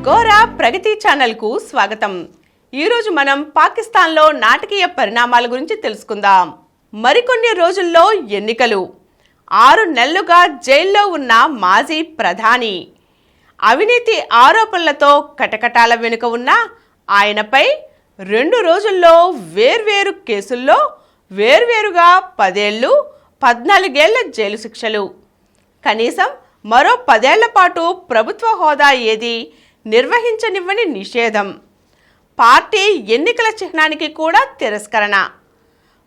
గోరా ప్రగతి ఛానల్కు స్వాగతం. ఈరోజు మనం పాకిస్తాన్లో నాటకీయ పరిణామాల గురించి తెలుసుకుందాం. మరికొన్ని రోజుల్లో ఎన్నికలు. 6 నెలలుగా జైల్లో ఉన్న మాజీ ప్రధాని, అవినీతి ఆరోపణలతో కటకటాల వెనుక ఉన్న ఆయనపై 2 రోజుల్లో వేర్వేరు కేసుల్లో వేర్వేరుగా 10 ఏళ్ళు 14 ఏళ్ల జైలు శిక్షలు. కనీసం మరో 10 ఏళ్ల పాటు ప్రభుత్వ హోదా ఏది నిర్వహించనివ్వని నిషేధం. పార్టీ ఎన్నికల చిహ్నానికి కూడా తిరస్కరణ.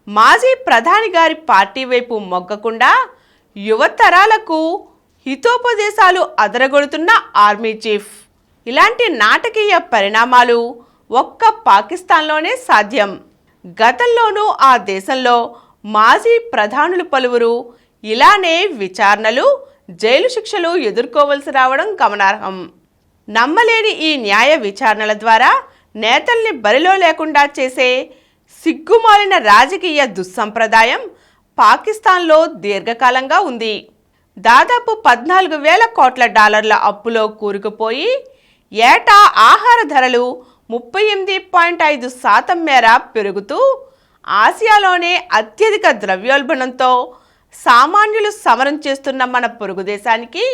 మాజీ ప్రధాని గారి పార్టీ వైపు మొగ్గకుండా యువతరాలకు హితోపదేశాలు అదరగొడుతున్న ఆర్మీ చీఫ్. ఇలాంటి నాటకీయ పరిణామాలు ఒక్క పాకిస్తాన్లోనే సాధ్యం. గతంలోనూ ఆ దేశంలో మాజీ ప్రధానులు పలువురు ఇలానే విచారణలు, జైలు శిక్షలు ఎదుర్కోవలసి రావడం గమనార్హం. నమ్మలేని ఈ న్యాయ విచారణల ద్వారా నేతల్ని బరిలో లేకుండా చేసే సిగ్గుమాలిన రాజకీయ దుస్సంప్రదాయం పాకిస్తాన్లో దీర్ఘకాలంగా ఉంది. దాదాపు 14,000 కోట్ల డాలర్ల అప్పులో కూరుకుపోయి ఏటా ఆహార ధరలు 38.5% మేర పెరుగుతూ ఆసియాలోనే అత్యధిక ద్రవ్యోల్బణంతో సామాన్యులు సమరం చేస్తున్న మన పొరుగు దేశానికి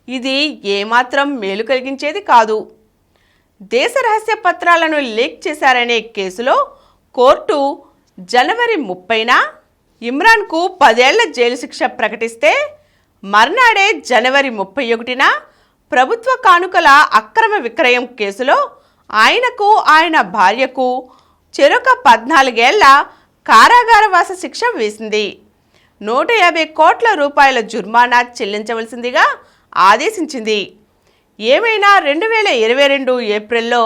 ఇది ఏమాత్రం మేలు కలిగించేది కాదు. దేశ రహస్య పత్రాలను లీక్ చేశారనే కేసులో కోర్టు జనవరి 30న ఇమ్రాన్కు 10 ఏళ్ల జైలు శిక్ష ప్రకటిస్తే, మర్నాడే జనవరి 31న ప్రభుత్వ కానుకల అక్రమ విక్రయం కేసులో ఆయనకు ఆయన భార్యకు చెరొక 14 ఏళ్ల కారాగారవాస శిక్ష వేసింది. 150 కోట్ల రూపాయల జుర్మానా చెల్లించవలసిందిగా ఆదేశించింది. ఏమైనా 2022 ఏప్రిల్లో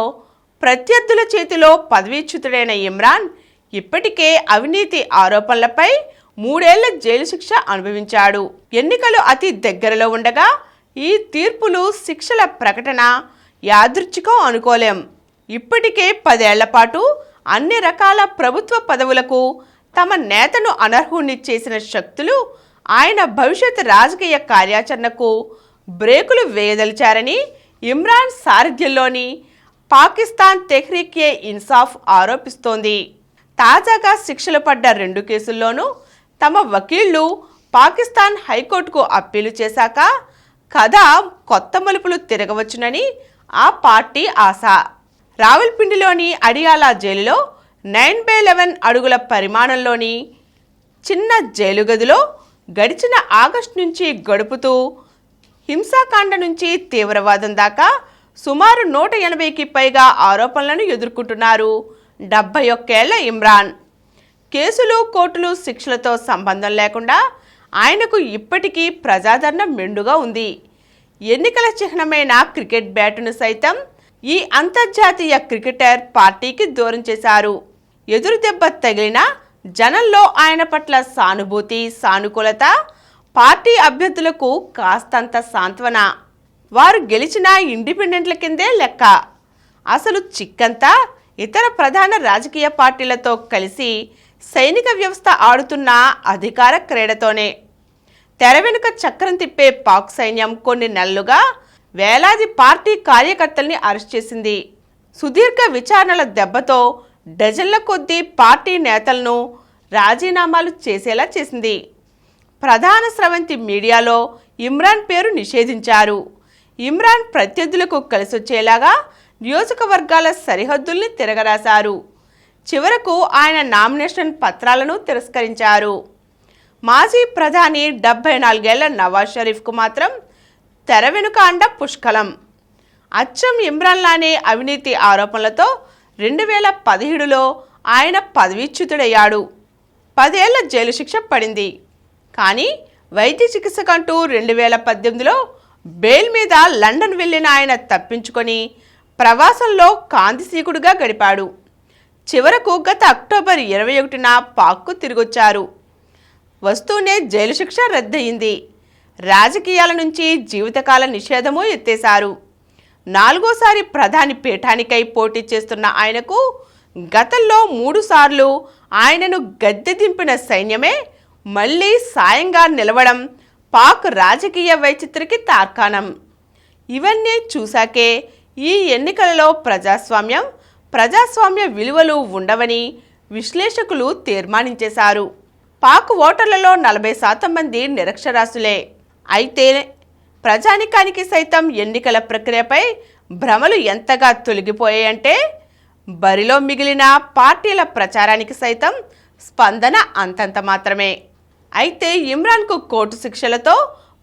ప్రత్యర్థుల చేతిలో పదవీచ్యుతుడైన ఇమ్రాన్ ఇప్పటికే అవినీతి ఆరోపణలపై 3 ఏళ్ల జైలు శిక్ష అనుభవించాడు. ఎన్నికలు అతి దగ్గరలో ఉండగా ఈ తీర్పులు, శిక్షల ప్రకటన యాదృచ్ఛికం అనుకోలేం. ఇప్పటికే 10 ఏళ్ల పాటు అన్ని రకాల ప్రభుత్వ పదవులకు తమ నేతను అనర్హుణ్ణి చేసిన శక్తులు ఆయన భవిష్యత్ రాజకీయ కార్యాచరణకు బ్రేకులు వేయదలిచారని ఇమ్రాన్ సారథ్యంలోని పాకిస్తాన్ తెహ్రీక్-ఏ ఇన్సాఫ్ ఆరోపిస్తోంది. తాజాగా శిక్షలు పడ్డ 2 కేసుల్లోనూ తమ వకీళ్లు పాకిస్తాన్ హైకోర్టుకు అప్పీలు చేశాక కథ కొత్త మలుపులు తిరగవచ్చునని ఆ పార్టీ ఆశ. రావల్పిండిలోని అడియాలా జైలులో 9/11 అడుగుల పరిమాణంలోని చిన్న జైలు గదిలో గడిచిన ఆగస్టు నుంచి గడుపుతూ హింసాకాండ నుంచి తీవ్రవాదం దాకా సుమారు 180కి పైగా ఆరోపణలను ఎదుర్కొంటున్నారు 71 ఏళ్ల ఇమ్రాన్. కేసులు, కోర్టులు, శిక్షలతో సంబంధం లేకుండా ఆయనకు ఇప్పటికీ ప్రజాదరణ మెండుగా ఉంది. ఎన్నికల చిహ్నమైన క్రికెట్ బ్యాటును సైతం ఈ అంతర్జాతీయ క్రికెటర్ పార్టీకి దూరం చేశారు. ఎదురు దెబ్బ తగిలిన జనంలో ఆయన పట్ల సానుభూతి, సానుకూలత పార్టీ అభ్యర్థులకు కాస్తంత సాంత్వన. వారు గెలిచిన ఇండిపెండెంట్ల కిందే లెక్క. అసలు చిక్కంతా ఇతర ప్రధాన రాజకీయ పార్టీలతో కలిసి సైనిక వ్యవస్థ ఆడుతున్న అధికార క్రీడతోనే. తెర వెనుక చక్రం తిప్పే పాక్ సైన్యం కొన్ని నెలలుగా వేలాది పార్టీ కార్యకర్తల్ని అరెస్ట్ చేసింది. సుదీర్ఘ విచారణల దెబ్బతో డజన్ల కొద్దీ పార్టీ నేతలను రాజీనామాలు చేసేలా చేసింది. ప్రధాన స్రవంతి మీడియాలో ఇమ్రాన్ పేరు నిషేధించారు. ఇమ్రాన్ ప్రత్యర్థులకు కలిసొచ్చేలాగా నియోజకవర్గాల సరిహద్దుల్ని తిరగరాశారు. చివరకు ఆయన నామినేషన్ పత్రాలను తిరస్కరించారు. మాజీ ప్రధాని 74 ఏళ్ల నవాజ్ షరీఫ్కు మాత్రం తెర వెనుక అండ పుష్కలం. అచ్చం ఇమ్రాన్లానే అవినీతి ఆరోపణలతో 2017లో ఆయన పదవీచ్యుతుడయ్యాడు. 10 ఏళ్ల జైలు శిక్ష పడింది. కానీ వైద్య చికిత్సకంటూ 2018లో బెయిల్ మీద లండన్ వెళ్లిన ఆయన తప్పించుకొని ప్రవాసంలో కాంతిసీకుడుగా గడిపాడు. చివరకు గత అక్టోబర్ 21న పాక్కు తిరిగొచ్చారు. వస్తూనే జైలు శిక్ష రద్దయింది. రాజకీయాల నుంచి జీవితకాల నిషేధమూ ఎత్తేశారు. 4వసారి ప్రధాని పీఠానికై పోటీ చేస్తున్న ఆయనకు గతంలో 3 సార్లు ఆయనను గద్దె దింపిన సైన్యమే మళ్లీ సాయంగా నిలవడం పాక్ రాజకీయ వైచిత్రికి తార్కాణం. ఇవన్నీ చూశాకే ఈ ఎన్నికలలో ప్రజాస్వామ్య విలువలు ఉండవని విశ్లేషకులు తీర్మానించేశారు. పాక్ ఓటర్లలో 40% మంది నిరక్షరాస్యులే. అయితే ప్రజానికానికి సైతం ఎన్నికల ప్రక్రియపై భ్రమలు ఎంతగా తొలగిపోయాయంటే బరిలో మిగిలిన పార్టీల ప్రచారానికి సైతం స్పందన అంతంత మాత్రమే. అయితే ఇమ్రాన్కు కోర్టు శిక్షలతో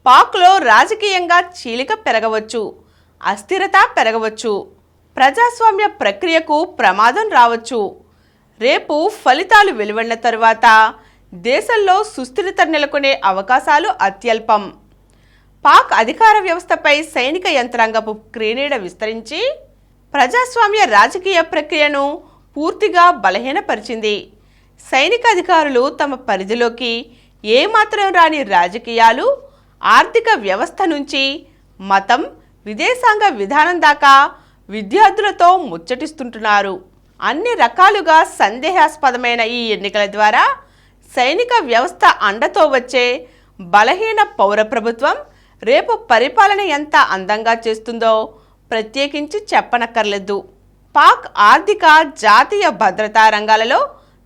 పాక్లో రాజకీయంగా చీలిక పెరగవచ్చు, అస్థిరత పెరగవచ్చు, ప్రజాస్వామ్య ప్రక్రియకు ప్రమాదం రావచ్చు. రేపు ఫలితాలు వెలువడిన తరువాత దేశంలో సుస్థిరత నెలకొనే అవకాశాలు అత్యల్పం. పాక్ అధికార వ్యవస్థపై సైనిక యంత్రాంగపు క్రీనీడ విస్తరించి ప్రజాస్వామ్య రాజకీయ ప్రక్రియను పూర్తిగా బలహీనపరిచింది. సైనిక అధికారులు తమ పరిధిలోకి ఏమాత్రం రాని రాజకీయాలు, ఆర్థిక వ్యవస్థ నుంచి మతం, విదేశాంగ విధానం దాకా విద్యార్థులతో ముచ్చటిస్తుంటున్నారు. అన్ని రకాలుగా సందేహాస్పదమైన ఈ ఎన్నికల ద్వారా సైనిక వ్యవస్థ అండతో వచ్చే బలహీన పౌర ప్రభుత్వం రేపు పరిపాలన ఎంత అందంగా చేస్తుందో ప్రత్యేకించి చెప్పనక్కర్లేదు. పాక్ ఆర్థిక, జాతీయ భద్రతా రంగాలలో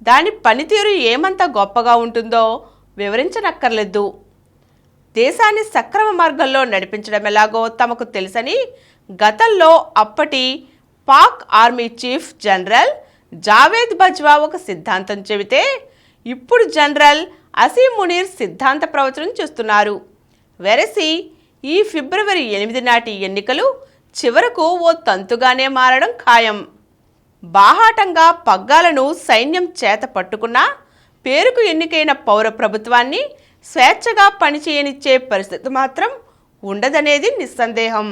దాని పనితీరు ఏమంత గొప్పగా ఉంటుందో వివరించనక్కర్లేదు. దేశాన్ని సక్రమ మార్గంలో నడిపించడం ఎలాగో తమకు తెలుసని గతంలో అప్పటి Pak army chief general Javed Bajwa ఒక సిద్ధాంతం చెబితే ఇప్పుడు జనరల్ అసీం మునీర్ సిద్ధాంత ప్రవచనం చేస్తున్నారు. వెరసి ఈ ఫిబ్రవరి 8 నాటి ఎన్నికలు చివరకు ఓ తంతుగానే మారడం ఖాయం. బాహాటంగా పగ్గాలను సైన్యం చేత పట్టుకున్నా పేరుకు ఎన్నికైన పౌర ప్రభుత్వాన్ని స్వేచ్ఛగా పనిచేయనిచ్చే పరిస్థితి మాత్రం ఉండదనేది నిస్సందేహం.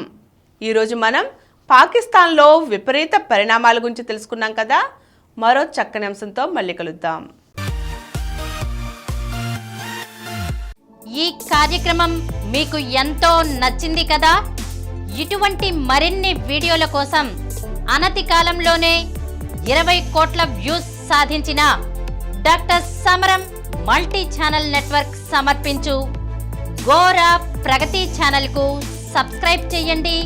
ఈరోజు మనం పాకిస్తాన్లో విపరీత పరిణామాల గురించి తెలుసుకున్నాం కదా. మరో చక్కని అంశంతో మళ్ళీ కలుద్దాం. ఈ కార్యక్రమం మీకు ఎంతో నచ్చింది కదా. ఇటువంటి మరిన్ని వీడియోల కోసం అనతి కాలంలోనే 20 కోట్ల వ్యూస్ సాధించిన డాక్టర్ సమరం మల్టీ ఛానల్ నెట్వర్క్ సమర్పించు గోరా ప్రగతి ఛానల్కు సబ్స్క్రైబ్ చేయండి,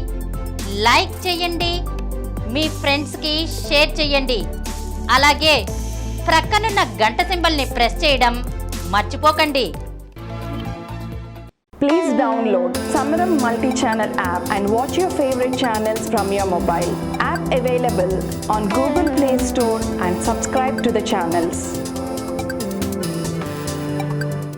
లైక్ చేయండి, మీ ఫ్రెండ్స్కి షేర్ చేయండి. అలాగే ప్రక్కనున్న గంట సింబల్ని ప్రెస్ చేయడం మర్చిపోకండి. Please download Samaram multi-channel app and watch your favorite channels from your mobile. App available on Google Play Store and subscribe to the channels.